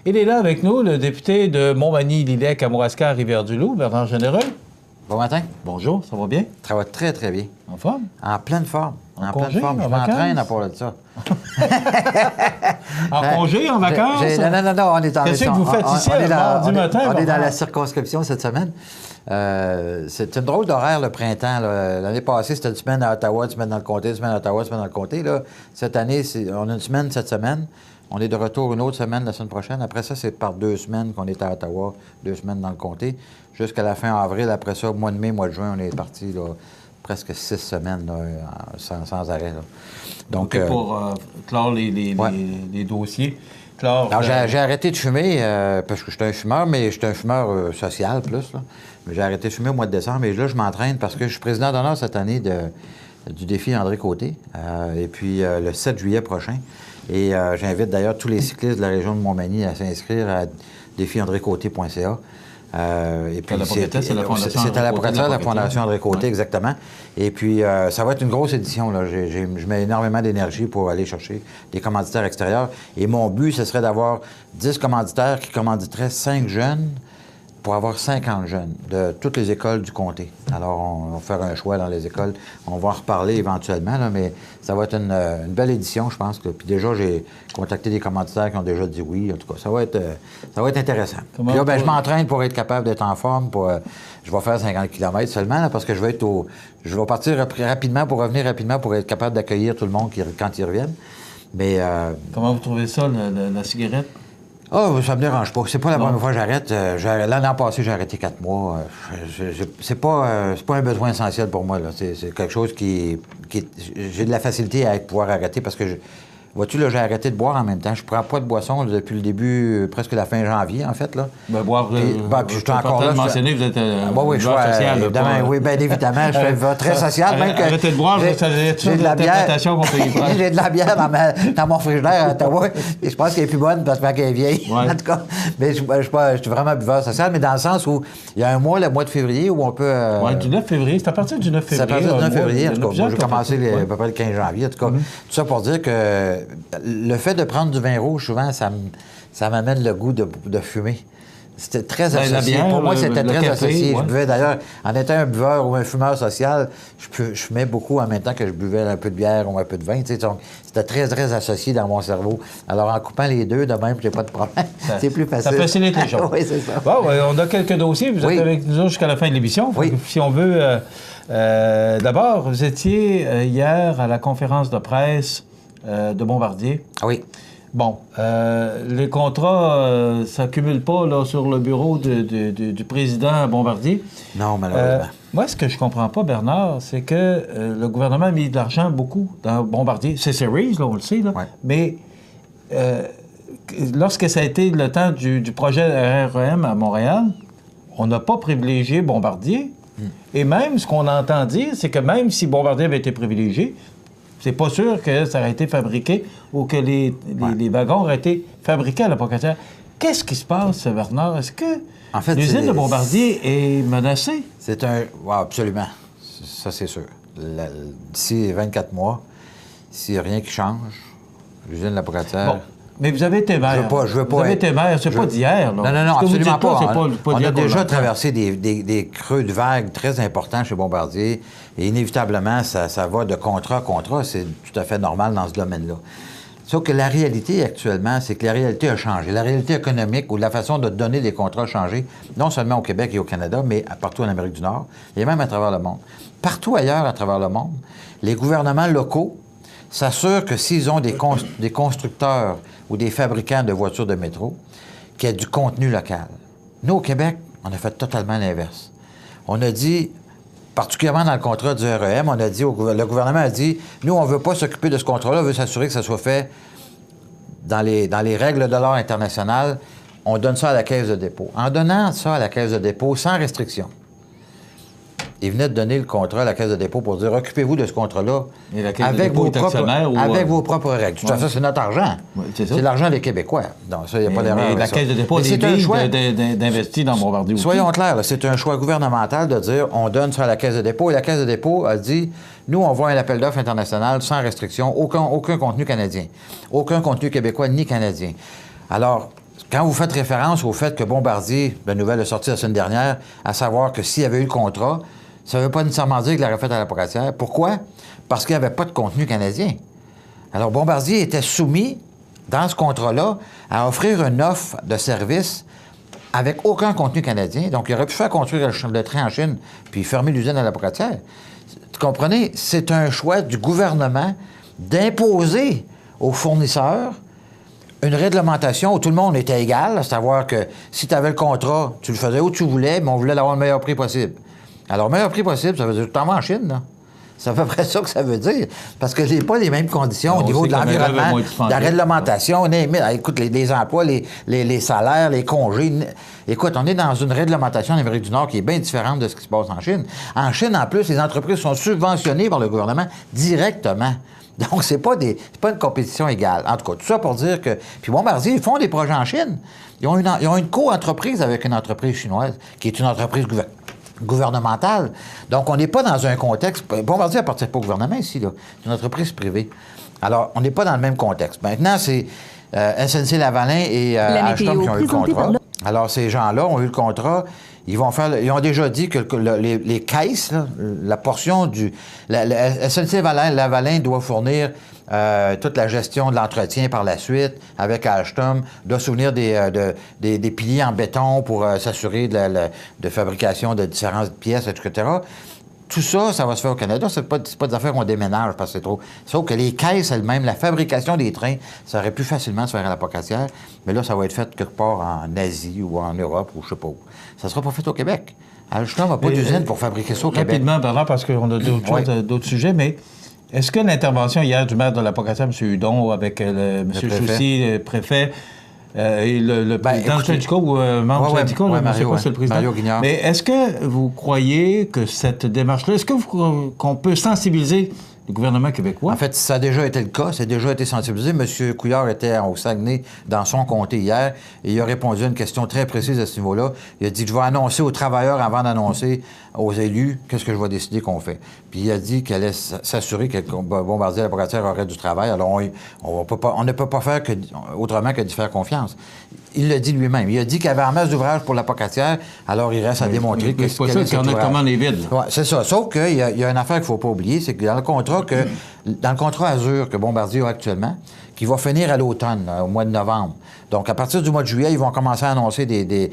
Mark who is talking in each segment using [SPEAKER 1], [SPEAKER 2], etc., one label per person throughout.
[SPEAKER 1] Il est là avec nous, le député de Montmagny-Lillet, Kamouraska, Rivière-du-Loup, Bernard Généreux.
[SPEAKER 2] Bon matin.
[SPEAKER 1] Bonjour, ça va bien?
[SPEAKER 2] Ça va très, très bien.
[SPEAKER 1] En forme?
[SPEAKER 2] En pleine forme.
[SPEAKER 1] En congé,
[SPEAKER 2] pleine forme.
[SPEAKER 1] en
[SPEAKER 2] Je m'entraîne à
[SPEAKER 1] vacances?
[SPEAKER 2] part de ça.
[SPEAKER 1] En congé, en vacances?
[SPEAKER 2] Non, on est en...
[SPEAKER 1] Qu'est-ce que vous faites ici, le mardi matin?
[SPEAKER 2] On est dans la circonscription cette semaine. C'est une drôle d'horaire, le printemps. L'année passée, c'était une semaine à Ottawa, une semaine dans le comté, une semaine à Ottawa, une semaine dans le comté. Là, cette année, on a une semaine cette semaine. On est de retour une autre semaine la semaine prochaine. Après ça, c'est par 2 semaines qu'on est à Ottawa, 2 semaines dans le comté. Jusqu'à la fin avril. Après ça, mois de mai, mois de juin, on est parti là, presque 6 semaines là, sans arrêt. Là. Donc,
[SPEAKER 1] pour clore les dossiers.
[SPEAKER 2] Alors, j'ai arrêté de fumer parce que j'étais un fumeur, mais j'étais un fumeur social plus. Là. Mais j'ai arrêté de fumer au mois de décembre. Et là, je m'entraîne parce que je suis président d'honneur cette année du défi André Côté. Et puis, le 7 juillet prochain. Et j'invite d'ailleurs tous les cyclistes de la région de Montmagny à s'inscrire à défiandrécôté.ca. Et puis, c'est à la propriétaire de la Fondation André Côté, exactement. Et puis, ça va être une grosse édition. Là. Je mets énormément d'énergie pour aller chercher des commanditaires extérieurs. Et mon but, ce serait d'avoir 10 commanditaires qui commanditeraient 5 jeunes pour avoir 50 jeunes de toutes les écoles du comté. Alors, on va faire un choix dans les écoles. On va en reparler éventuellement, là, mais ça va être une belle édition, je pense. Puis déjà, j'ai contacté des commanditaires qui ont déjà dit oui. En tout cas, ça va être intéressant. Puis là, je m'entraîne pour être capable d'être en forme. Je vais faire 50 km seulement, là, parce que je vais partir rapidement pour revenir rapidement pour être capable d'accueillir tout le monde quand ils reviennent. Mais...
[SPEAKER 1] Comment vous trouvez ça, la cigarette?
[SPEAKER 2] Ah, ça me dérange pas. C'est pas la première fois que j'arrête. L'année passée, j'ai arrêté 4 mois. C'est pas un besoin essentiel pour moi. C'est quelque chose qui j'ai de la facilité à pouvoir arrêter parce que, vois-tu, là, j'ai arrêté de boire en même temps. Je prends pas de boisson là, depuis le début, presque la fin janvier, en fait. Là.
[SPEAKER 1] Ben, boire...
[SPEAKER 2] puis je suis encore là.
[SPEAKER 1] Mentionné, vous êtes
[SPEAKER 2] oui, social. Évidemment, oui, bien évidemment. Je suis très social. Même que
[SPEAKER 1] arrêtez de boire, j'ai de la bière.
[SPEAKER 2] J'ai de la bière dans mon frigidaire à Ottawa. Et je pense qu'elle est plus bonne parce qu'elle est vieille. Ouais. En tout cas, mais je suis vraiment buveur social, mais dans le sens où il y a un mois, le mois de février, où on peut...
[SPEAKER 1] Oui, du 9 février. C'est à partir du 9 février.
[SPEAKER 2] C'est à partir du 9 février. En tout cas, j'ai commencé à peu près le 15 janvier. En tout cas, tout ça pour dire que le fait de prendre du vin rouge, souvent, ça m'amène le goût de fumer. C'était très associé. Bière, pour moi, c'était très café, associé. Ouais. Je buvais d'ailleurs, en étant un buveur ou un fumeur social, je fumais beaucoup en même temps que je buvais un peu de bière ou un peu de vin. Donc, c'était très, très associé dans mon cerveau. Alors, en coupant les deux, de même, j'ai pas de problème. C'est plus facile.
[SPEAKER 1] Ça facilite les choses.
[SPEAKER 2] Oui, c'est ça.
[SPEAKER 1] Bon, on a quelques dossiers. Vous êtes avec nous jusqu'à la fin de l'émission.
[SPEAKER 2] Oui.
[SPEAKER 1] Si on veut... d'abord, vous étiez hier à la conférence de presse de Bombardier.
[SPEAKER 2] Oui.
[SPEAKER 1] Bon, les contrats ne s'accumulent pas là, sur le bureau du président Bombardier.
[SPEAKER 2] Non, malheureusement.
[SPEAKER 1] Moi, ce que je comprends pas, Bernard, c'est que le gouvernement a mis de l'argent beaucoup dans Bombardier. C'est Series, là, on le sait, là. Ouais. Mais lorsque ça a été le temps du projet REM à Montréal, on n'a pas privilégié Bombardier. Et même, ce qu'on entend dire, c'est que même si Bombardier avait été privilégié, c'est pas sûr que ça aurait été fabriqué ou que les wagons auraient été fabriqués à la Pocatière. Qu'est-ce qui se passe, Bernard? Est-ce que l'usine de Bombardier est menacée?
[SPEAKER 2] C'est un... Oui, absolument. Ça, c'est sûr. D'ici 24 mois, s'il n'y a rien qui change, l'usine de la Pocatière...
[SPEAKER 1] Bon. Mais vous avez été maire.
[SPEAKER 2] Je veux pas
[SPEAKER 1] vous avez été maire, c'est pas d'hier.
[SPEAKER 2] Non, absolument pas. On a déjà
[SPEAKER 1] longtemps.
[SPEAKER 2] traversé des creux de vagues très importants chez Bombardier. Et inévitablement, ça va de contrat à contrat. C'est tout à fait normal dans ce domaine-là. Sauf que la réalité actuellement, c'est que la réalité a changé. La réalité économique ou la façon de donner des contrats a changé, non seulement au Québec et au Canada, mais partout en Amérique du Nord et même à travers le monde. Partout ailleurs à travers le monde, les gouvernements locaux s'assurent que s'ils ont des constructeurs ou des fabricants de voitures de métro, qu'il y a du contenu local. Nous, au Québec, on a fait totalement l'inverse. On a dit, particulièrement dans le contrat du REM, le gouvernement a dit, nous, on ne veut pas s'occuper de ce contrat-là, on veut s'assurer que ça soit fait dans les règles de l'art international. On donne ça à la Caisse de dépôt. En donnant ça à la Caisse de dépôt, sans restriction, ils venaient de donner le contrat à la Caisse de dépôt pour dire « Occupez-vous de ce contrat-là avec vos propres règles. » Tout ça, c'est notre argent.
[SPEAKER 1] Oui, c'est
[SPEAKER 2] l'argent des Québécois. Donc, ça, il n'y a pas d'erreur.
[SPEAKER 1] La Caisse de dépôt a d'investir dans Bombardier aussi.
[SPEAKER 2] Soyons clairs, c'est un choix gouvernemental de dire « On donne ça à la Caisse de dépôt. » Et la Caisse de dépôt a dit « Nous, on voit un appel d'offres international sans restriction, aucun contenu canadien, aucun contenu québécois ni canadien. » Alors, quand vous faites référence au fait que Bombardier, la nouvelle est sortie la semaine dernière, à savoir que s'il y avait eu le contrat, ça ne veut pas nécessairement dire qu'il l'aurait fait à la Pocatière. Pourquoi? Parce qu'il n'y avait pas de contenu canadien. Alors, Bombardier était soumis, dans ce contrat-là, à offrir une offre de service avec aucun contenu canadien. Donc, il aurait pu faire construire le train en Chine puis fermer l'usine à la Pocatière. Vous comprenez? C'est un choix du gouvernement d'imposer aux fournisseurs une réglementation où tout le monde était égal, à savoir que si tu avais le contrat, tu le faisais où tu voulais, mais on voulait l'avoir le meilleur prix possible. Alors, le meilleur prix possible, ça veut dire que tu t'en vas en Chine, là. C'est à peu près ça que ça veut dire. Parce que c'est pas les mêmes conditions au niveau de l'environnement, de la réglementation. Écoute, les emplois, les salaires, les congés. Écoute, on est dans une réglementation en Amérique du Nord qui est bien différente de ce qui se passe en Chine. En Chine, en plus, les entreprises sont subventionnées par le gouvernement directement. Donc, c'est pas une compétition égale. En tout cas, tout ça pour dire que... Puis Bombardier, ils font des projets en Chine. Ils ont une co-entreprise avec une entreprise chinoise, qui est une entreprise gouvernementale. Donc, on n'est pas dans un contexte... Bombardier appartient pas au gouvernement ici, là. C'est une entreprise privée. Alors, on n'est pas dans le même contexte. Maintenant, c'est SNC-Lavalin et Alstom qui ont eu le contrat. Alors, ces gens-là ont eu le contrat. Ils ont déjà dit que les caisses, là, la portion du... SNC-Lavalin doit fournir toute la gestion de l'entretien par la suite avec Alstom, doit fournir des piliers en béton pour s'assurer de fabrication de différentes pièces, etc. Tout ça, ça va se faire au Canada. C'est pas des affaires qu'on déménage parce que c'est trop... Sauf que les caisses elles-mêmes, la fabrication des trains, ça aurait pu facilement se faire à la Pocatière, mais là, ça va être fait quelque part en Asie ou en Europe ou je sais pas où. Ça sera pas fait au Québec. Alstom n'a pas d'usine pour fabriquer ça au Québec.
[SPEAKER 1] Rapidement, Bernard, parce qu'on a d'autres sujets, mais est-ce que l'intervention hier du maire de la Pocatière, M. Hudon, avec M. Choussy, le préfet, et le président du syndicat ou membre du syndicat, je ne sais pas si c'est le président.
[SPEAKER 2] Mario Guignard.
[SPEAKER 1] Mais est-ce que vous croyez que cette démarche-là, qu'on peut sensibiliser le gouvernement québécois?
[SPEAKER 2] En fait, ça a déjà été le cas, ça a déjà été sensibilisé. M. Couillard était au Saguenay, dans son comté hier, et il a répondu à une question très précise à ce niveau-là. Il a dit, je vais annoncer aux travailleurs avant d'annoncer aux élus qu'est-ce que je vais décider qu'on fait. Puis il a dit qu'elle allait s'assurer que Bombardier à la Pocatière aurait du travail. Alors, on ne peut pas faire autrement que d'y faire confiance. Il l'a dit lui-même. Il a dit qu'il y avait en masse d'ouvrages pour la Pocatière, alors il reste à démontrer que...
[SPEAKER 1] C'est pas ça, qu'on a commande les vides.
[SPEAKER 2] Ouais, c'est ça. Sauf qu'il y a une affaire qu'il ne faut pas oublier, c'est que dans le contrat Azur que Bombardier a actuellement, qui va finir à l'automne, au mois de novembre. Donc, à partir du mois de juillet, ils vont commencer à annoncer des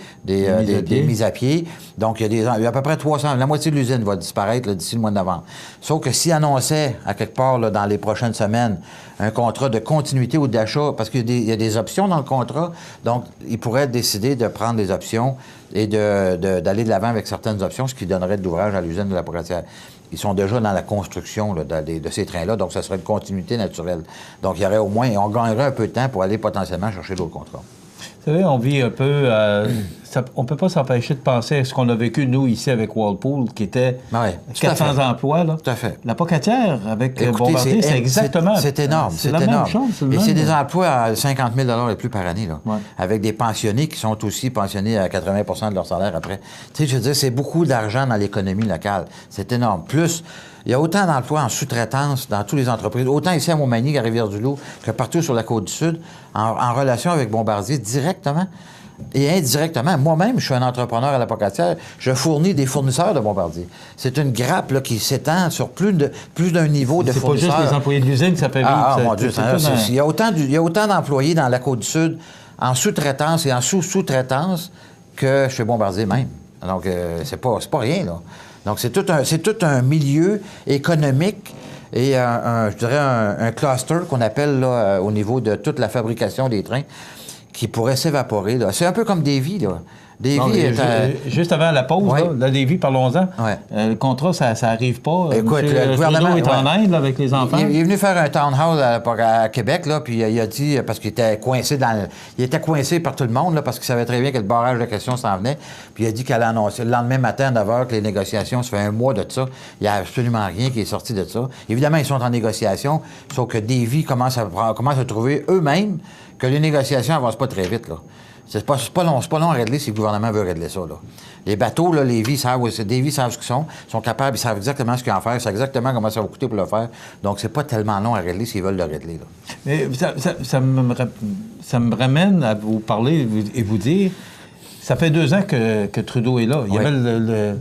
[SPEAKER 2] mises à pied. Donc, il y a à peu près 300... La moitié de l'usine va disparaître d'ici le mois de novembre. Sauf que s'ils annonçaient, à quelque part, là, dans les prochaines semaines, un contrat de continuité ou d'achat, parce qu'il y a des options dans le contrat, donc, ils pourraient décider de prendre des options et d'aller de l'avant avec certaines options, ce qui donnerait de l'ouvrage à l'usine de la Pocatière. Ils sont déjà dans la construction là, de ces trains-là, donc ça serait une continuité naturelle. Donc, il y aurait au moins, on gagnerait un peu de temps pour aller potentiellement chercher d'autres contrats.
[SPEAKER 1] Vous savez, on vit un peu... on ne peut pas s'empêcher de penser à ce qu'on a vécu, nous, ici, avec Whirlpool, qui était 400 emplois. Là.
[SPEAKER 2] Tout à fait.
[SPEAKER 1] La Pocatière, avec Bombardier, c'est exactement...
[SPEAKER 2] C'est énorme.
[SPEAKER 1] C'est la même chose.
[SPEAKER 2] Et c'est des emplois à 50 000 et plus par année, là, avec des pensionnés qui sont aussi pensionnés à 80 de leur salaire après. Tu sais, je veux dire, c'est beaucoup d'argent dans l'économie locale. C'est énorme. Plus... Il y a autant d'emplois en sous-traitance dans toutes les entreprises, autant ici à Montmagny, à Rivière-du-Loup, que partout sur la Côte-du-Sud, en relation avec Bombardier, directement et indirectement. Moi-même, je suis un entrepreneur à la Pocatière, je fournis des fournisseurs de Bombardier. C'est une grappe là, qui s'étend sur plus d'un niveau de fournisseurs.
[SPEAKER 1] C'est pas juste les employés de l'usine que ça fait vivre.
[SPEAKER 2] Ah, mon Dieu, il y a autant d'employés dans la Côte-du-Sud en sous-traitance et en sous-sous-traitance que chez Bombardier même. Donc, c'est pas rien, là. Donc, c'est tout un milieu économique et, je dirais, un cluster qu'on appelle là, au niveau de toute la fabrication des trains qui pourrait s'évaporer. C'est un peu comme Davy, là. Davy
[SPEAKER 1] juste avant la pause, là, Davy, parlons-en. Le contrat, ça n'arrive pas.
[SPEAKER 2] Écoute, le gouvernement
[SPEAKER 1] est en Inde là, avec les enfants.
[SPEAKER 2] Il est venu faire un town hall à Québec, là, puis il a dit, parce qu'il était coincé il était coincé par tout le monde, là, parce qu'il savait très bien que le barrage de questions s'en venait, puis il a dit qu'elle a annoncé le lendemain matin à 9 h que les négociations, ça fait un mois de ça, il n'y a absolument rien qui est sorti de ça. Évidemment, ils sont en négociation, sauf que Davy commence à trouver eux-mêmes que les négociations n'avancent pas très vite, là. C'est pas long à régler si le gouvernement veut régler ça, là. Les bateaux, là, Davy savent ce qu'ils sont capables, ils savent exactement ce qu'ils ont à faire, ils savent exactement comment ça va coûter pour le faire. Donc, c'est pas tellement long à régler s'ils veulent le régler, là.
[SPEAKER 1] Mais ça me ramène à vous parler et vous dire, ça fait 2 ans que Trudeau est là. Il y avait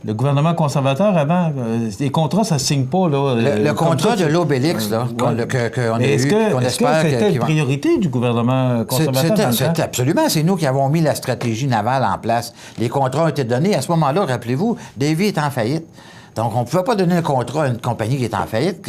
[SPEAKER 1] le gouvernement conservateur avant. Les contrats, ça ne signe pas, là.
[SPEAKER 2] Le contrat de l'Obélix, là, qu'on a eu, qu'on espère
[SPEAKER 1] que c'était une priorité du gouvernement conservateur?
[SPEAKER 2] C'était absolument. C'est nous qui avons mis la stratégie navale en place. Les contrats ont été donnés. À ce moment-là, rappelez-vous, Davy est en faillite. Donc, on ne pouvait pas donner un contrat à une compagnie qui est en faillite.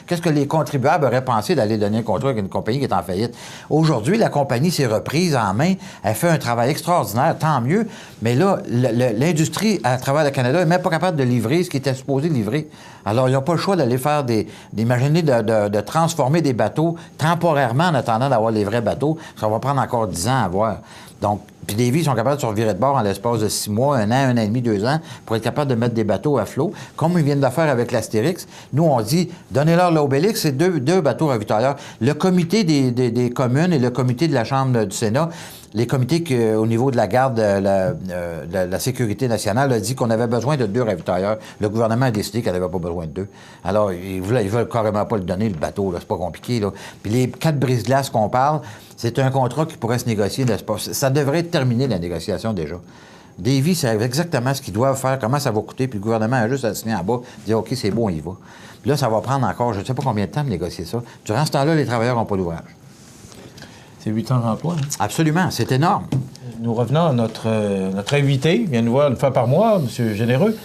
[SPEAKER 2] Qu'est-ce que les contribuables auraient pensé d'aller donner un contrat à une compagnie qui est en faillite? Aujourd'hui, la compagnie s'est reprise en main. Elle fait un travail extraordinaire, tant mieux. Mais là, l'industrie à travers le Canada n'est même pas capable de livrer ce qui était supposé livrer. Alors, ils n'ont pas le choix d'aller faire d'imaginer de transformer des bateaux temporairement en attendant d'avoir les vrais bateaux. Ça va prendre encore 10 ans à voir. Donc, puis Davy sont capables de se revirer de bord en l'espace de 6 mois, 1 an et demi, 2 ans, pour être capables de mettre des bateaux à flot, comme ils viennent de faire avec l'Astérix. Nous, on dit, donnez-leur l'Obélix, c'est deux bateaux ravitailleurs. Le comité des communes et le comité de la Chambre du Sénat, les comités au niveau de la garde de la sécurité nationale a dit qu'on avait besoin de 2 ravitailleurs. Le gouvernement a décidé qu'elle n'avait pas besoin de 2. Alors, ils veulent carrément pas le donner, le bateau, là, c'est pas compliqué, là. Puis les 4 brise-glaces qu'on parle, c'est un contrat qui pourrait se négocier, n'est-ce pas? Ça devrait être terminé, la négociation, déjà. Davy sait exactement ce qu'ils doivent faire, comment ça va coûter, puis le gouvernement a juste à signer en bas, dire OK, c'est bon, on y va. Puis là, ça va prendre encore, je ne sais pas combien de temps de négocier ça. Durant ce temps-là, les travailleurs n'ont pas d'ouvrage.
[SPEAKER 1] C'est 8 ans d'emploi. Hein?
[SPEAKER 2] Absolument, c'est énorme.
[SPEAKER 1] Nous revenons à notre invité, il vient nous voir 1 fois par mois, M. Généreux.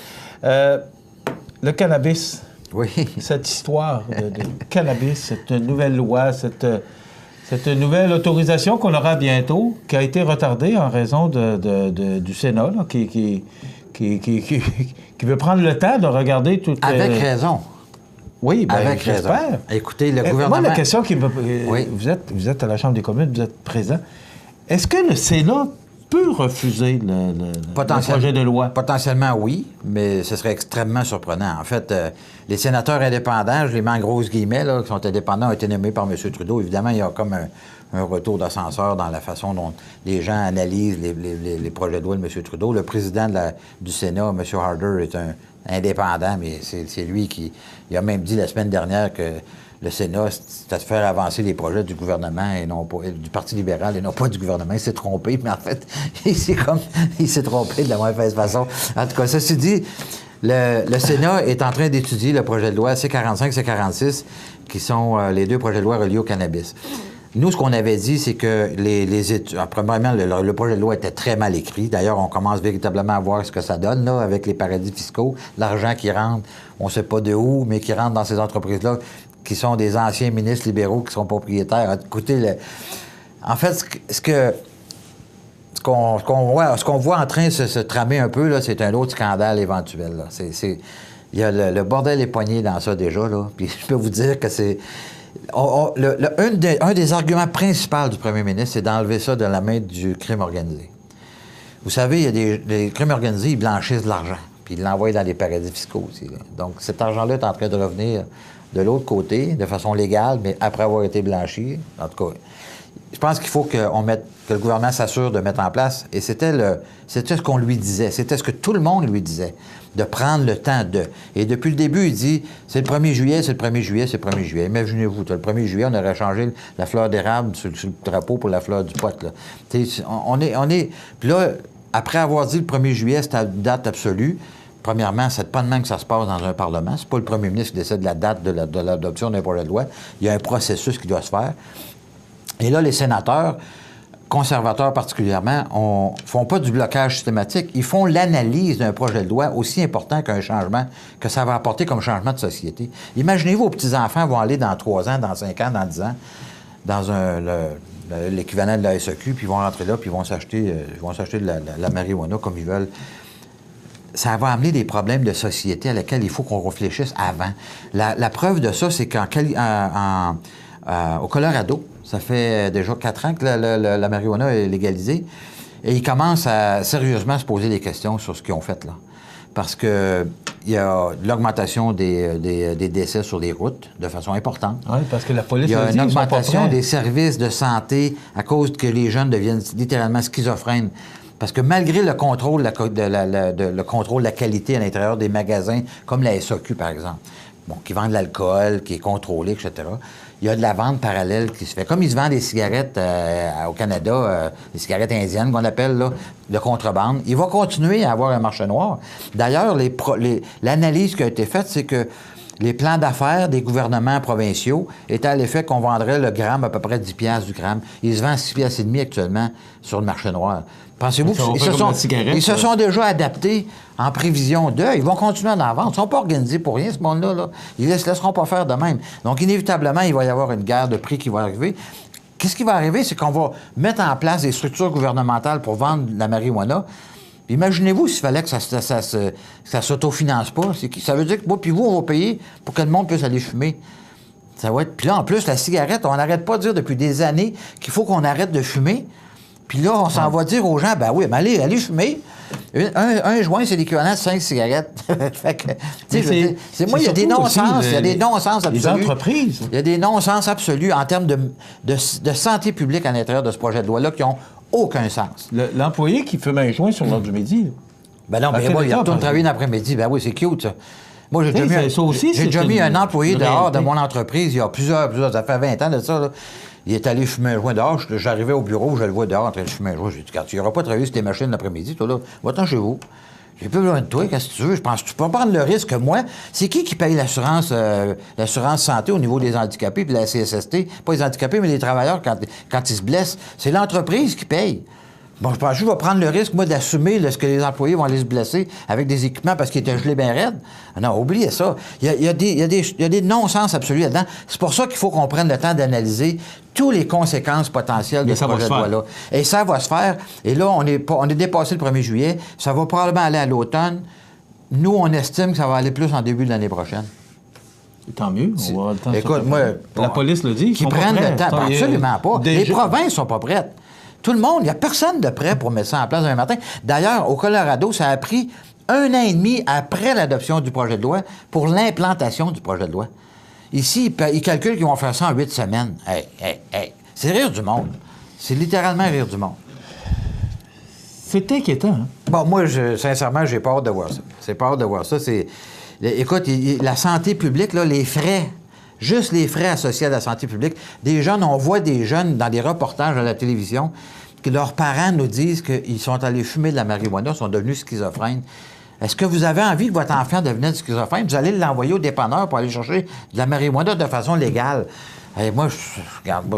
[SPEAKER 1] Le cannabis.
[SPEAKER 2] Oui.
[SPEAKER 1] Cette histoire de cannabis, cette nouvelle loi, cette nouvelle autorisation qu'on aura bientôt, qui a été retardée en raison du Sénat, là, qui veut prendre le temps de regarder tout...
[SPEAKER 2] Avec raison.
[SPEAKER 1] Oui, bien,
[SPEAKER 2] avec raison.
[SPEAKER 1] J'espère.
[SPEAKER 2] Écoutez, le gouvernement...
[SPEAKER 1] Moi, la question qui me...
[SPEAKER 2] Oui.
[SPEAKER 1] Vous êtes à la Chambre des communes, vous êtes présent. Est-ce que le Sénat peut refuser le projet de loi?
[SPEAKER 2] Potentiellement, oui, mais ce serait extrêmement surprenant. En fait, les sénateurs indépendants, je les mets en grosses guillemets, là, qui sont indépendants, ont été nommés par M. Trudeau. Évidemment, il y a comme un retour d'ascenseur dans la façon dont les gens analysent les projets de loi de M. Trudeau. Le président du Sénat, M. Harder, est un indépendant, mais c'est lui qui... Il a même dit la semaine dernière que le Sénat, c'était de faire avancer les projets du gouvernement et non pas du Parti libéral et non pas du gouvernement. Il s'est trompé, mais en fait, il s'est trompé de la mauvaise façon. En tout cas, ceci dit, le Sénat est en train d'étudier le projet de loi C-45, C-46, qui sont les 2 projets de loi reliés au cannabis. Nous, ce qu'on avait dit, c'est que les études... Premièrement, le projet de loi était très mal écrit. D'ailleurs, on commence véritablement à voir ce que ça donne, là, avec les paradis fiscaux. L'argent qui rentre, on ne sait pas de où, mais qui rentre dans ces entreprises-là, qui sont des anciens ministres libéraux qui sont propriétaires. Écoutez, en fait, ce qu'on voit en train de se tramer un peu, là, c'est un autre scandale éventuel. Là. Il y a le bordel est poigné dans ça déjà, là. Puis je peux vous dire que c'est... un des arguments principaux du premier ministre, c'est d'enlever ça de la main du crime organisé. Vous savez, il y a des crimes organisés, ils blanchissent de l'argent, puis ils l'envoient dans les paradis fiscaux aussi. Là. Donc, cet argent-là est en train de revenir de l'autre côté, de façon légale, mais après avoir été blanchi. En tout cas, je pense qu'il faut que le gouvernement s'assure de mettre en place, et c'était ce qu'on lui disait, c'était ce que tout le monde lui disait, de prendre le temps de. Et depuis le début, il dit, c'est le 1er juillet, c'est le 1er juillet, c'est le 1er juillet. Imaginez-vous, le 1er juillet, on aurait changé la fleur d'érable sur le drapeau pour la fleur du pote. Là. Puis là, après avoir dit le 1er juillet, c'est la date absolue, premièrement, c'est pas de même que ça se passe dans un Parlement. C'est pas le premier ministre qui décide de la date de l'adoption d'un projet de loi. Il y a un processus qui doit se faire. Et là, les sénateurs, conservateurs particulièrement, font pas du blocage systématique. Ils font l'analyse d'un projet de loi aussi important qu'un changement, que ça va apporter comme changement de société. Imaginez-vous, vos petits-enfants vont aller dans 3 ans, dans 5 ans, dans 10 ans, dans l'équivalent de la SEQ, puis ils vont rentrer là, puis ils vont s'acheter de la marijuana comme ils veulent. Ça va amener des problèmes de société à lesquels il faut qu'on réfléchisse avant. La preuve de ça, c'est au Colorado, ça fait déjà 4 ans que la marijuana est légalisée, et ils commencent à sérieusement se poser des questions sur ce qu'ils ont fait là. Parce que il y a l'augmentation des décès sur les routes de façon importante.
[SPEAKER 1] Oui, parce que la police
[SPEAKER 2] Il y a
[SPEAKER 1] le dit,
[SPEAKER 2] une
[SPEAKER 1] ils sont pas
[SPEAKER 2] augmentation
[SPEAKER 1] prêts.
[SPEAKER 2] des services de santé à cause que les jeunes deviennent littéralement schizophrènes. Parce que malgré le contrôle le contrôle de la qualité à l'intérieur des magasins, comme la SAQ, par exemple, bon, qui vendent de l'alcool, qui est contrôlé, etc., il y a de la vente parallèle qui se fait. Comme ils se vendent des cigarettes au Canada, des cigarettes indiennes qu'on appelle, là, de contrebande, il va continuer à avoir un marché noir. D'ailleurs, l'analyse qui a été faite, c'est que les plans d'affaires des gouvernements provinciaux étaient à l'effet qu'on vendrait le gramme à peu près 10 piastres du gramme. Il se vend 6 piastres et demi actuellement sur le marché noir. Pensez-vous qu'ils se sont déjà adaptés en prévision d'eux? Ils vont continuer à en vendre. Ils ne sont pas organisés pour rien, ce monde-là. Là. Ils ne se laisseront pas faire de même. Donc, inévitablement, il va y avoir une guerre de prix qui va arriver. Qu'est-ce qui va arriver? C'est qu'on va mettre en place des structures gouvernementales pour vendre la marijuana. Imaginez-vous s'il fallait que ça s'autofinance pas. Ça veut dire que moi puis vous, on va payer pour que le monde puisse aller fumer. Ça va être... Puis là, en plus, la cigarette, on n'arrête pas de dire depuis des années qu'il faut qu'on arrête de fumer. Puis là, on s'en va dire aux gens, ben oui, mais allez fumer. Un joint, c'est l'équivalent de 5 cigarettes. Fait que, moi, il y a des non-sens. Il y a des non-sens absolus.
[SPEAKER 1] Les entreprises.
[SPEAKER 2] Il y a des non-sens absolus en termes de santé publique à l'intérieur de ce projet de loi-là qui n'ont aucun sens.
[SPEAKER 1] L'employé qui fume un joint sur l'heure du midi.
[SPEAKER 2] Ben non, mais moi, il retourne travailler l'après-midi. Ben oui, c'est cute, ça. Moi, j'ai déjà mis un employé dehors de mon entreprise il y a plusieurs, ça fait 20 ans de ça, là. Il est allé fumer un joint dehors. J'arrivais au bureau, je le vois dehors en train de fumer un joint. J'ai dit, quand tu n'iras pas travailler sur tes machines l'après-midi, toi, là, va-t'en chez vous. J'ai plus besoin de toi, qu'est-ce que tu veux? Je pense que tu peux prendre le risque que moi. C'est qui paye l'assurance santé au niveau des handicapés puis la CSST? Pas les handicapés, mais les travailleurs quand ils se blessent. C'est l'entreprise qui paye. Bon, je pense que je vais prendre le risque, moi, d'assumer ce que les employés vont aller se blesser avec des équipements parce qu'ils étaient gelés bien raides. Non, oubliez ça. Il y a des non-sens absolus là-dedans. C'est pour ça qu'il faut qu'on prenne le temps d'analyser toutes les conséquences potentielles de ce projet de loi-là. Et ça va se faire. Et là, on est dépassé le 1er juillet. Ça va probablement aller à l'automne. Nous, on estime que ça va aller plus en début de l'année prochaine.
[SPEAKER 1] Tant mieux. On va avoir le temps.
[SPEAKER 2] Écoute, moi...
[SPEAKER 1] La police le dit.
[SPEAKER 2] Qu'ils prennent le temps. Absolument pas. Les provinces ne sont pas prêtes. Tout le monde, il n'y a personne de prêt pour mettre ça en place demain matin. D'ailleurs, au Colorado, ça a pris 1 an et demi après l'adoption du projet de loi pour l'implantation du projet de loi. Ici, ils calculent qu'ils vont faire ça en 8 semaines. Hey. C'est rire du monde. C'est littéralement rire du monde.
[SPEAKER 1] C'est inquiétant. Hein?
[SPEAKER 2] Bon, moi, sincèrement, j'ai peur de voir ça. C'est peur de voir ça. Écoute, la santé publique, là, les frais... Juste les frais associés à la santé publique. Des jeunes, on voit des jeunes dans des reportages à la télévision que leurs parents nous disent qu'ils sont allés fumer de la marijuana, sont devenus schizophrènes. Est-ce que vous avez envie que votre enfant devienne schizophrène? Vous allez l'envoyer au dépanneur pour aller chercher de la marijuana de façon légale. Et moi,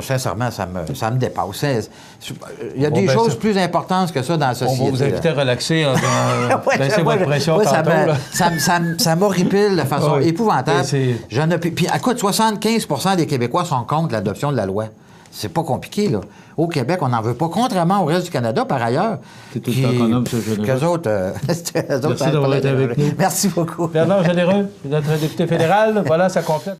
[SPEAKER 2] sincèrement, ça me dépasse. Il y a des choses plus importantes que ça dans la société.
[SPEAKER 1] On va vous inviter à relaxer, baisser votre pression tantôt.
[SPEAKER 2] Ça m'horripile de façon épouvantable. Puis, écoute, 75 des Québécois sont contre l'adoption de la loi. C'est pas compliqué, là. Au Québec, on n'en veut pas, contrairement au reste du Canada, par ailleurs.
[SPEAKER 1] C'est tout le temps qu'on aime ce généreux.
[SPEAKER 2] Qu'eux autres...
[SPEAKER 1] Merci d'avoir été avec nous.
[SPEAKER 2] Merci beaucoup.
[SPEAKER 1] Bernard Généreux, notre député fédéral. Voilà, ça complète.